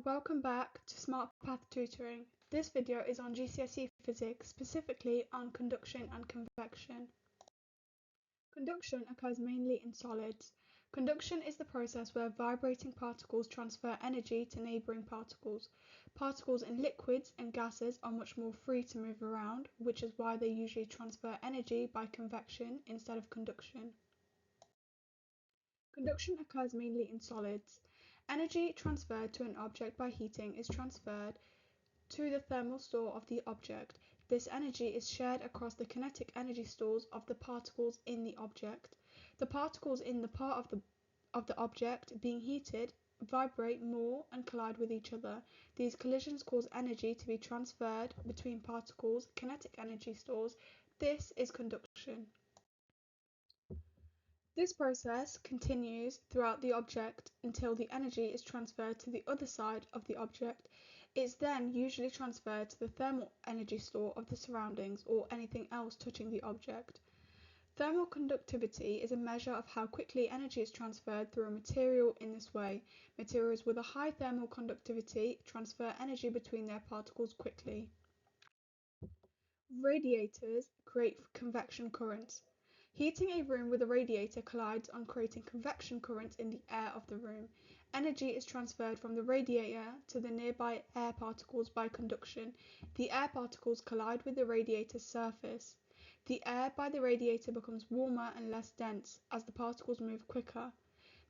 welcome back to SmartPath Tutoring. This video is on GCSE physics, specifically on conduction and convection. Conduction occurs mainly in solids. Conduction is the process where vibrating particles transfer energy to neighbouring particles. Particles in liquids and gases are much more free to move around, which is why they usually transfer energy by convection instead of conduction. Conduction occurs mainly in solids. Energy transferred to an object by heating is transferred to the thermal store of the object. This energy is shared across the kinetic energy stores of the particles in the object. The particles in the part of the object being heated vibrate more and collide with each other. These collisions cause energy to be transferred between particles' kinetic energy stores. This is conduction. This process continues throughout the object until the energy is transferred to the other side of the object. It's then usually transferred to the thermal energy store of the surroundings or anything else touching the object. Thermal conductivity is a measure of how quickly energy is transferred through a material in this way. Materials with a high thermal conductivity transfer energy between their particles quickly. Radiators create convection currents. Heating a room with a radiator collides on creating convection currents in the air of the room. Energy is transferred from the radiator to the nearby air particles by conduction. The air particles collide with the radiator's surface. The air by the radiator becomes warmer and less dense as the particles move quicker.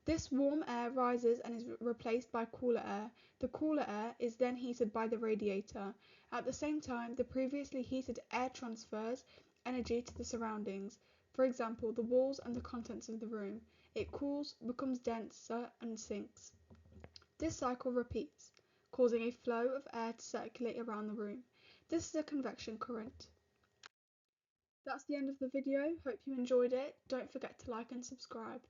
This warm air rises and is replaced by cooler air. The cooler air is then heated by the radiator. At the same time, the previously heated air transfers energy to the surroundings. For example, the walls and the contents of the room. It cools, becomes denser, and sinks. This cycle repeats, causing a flow of air to circulate around the room. This is a convection current. That's the end of the video. Hope you enjoyed it. Don't forget to like and subscribe.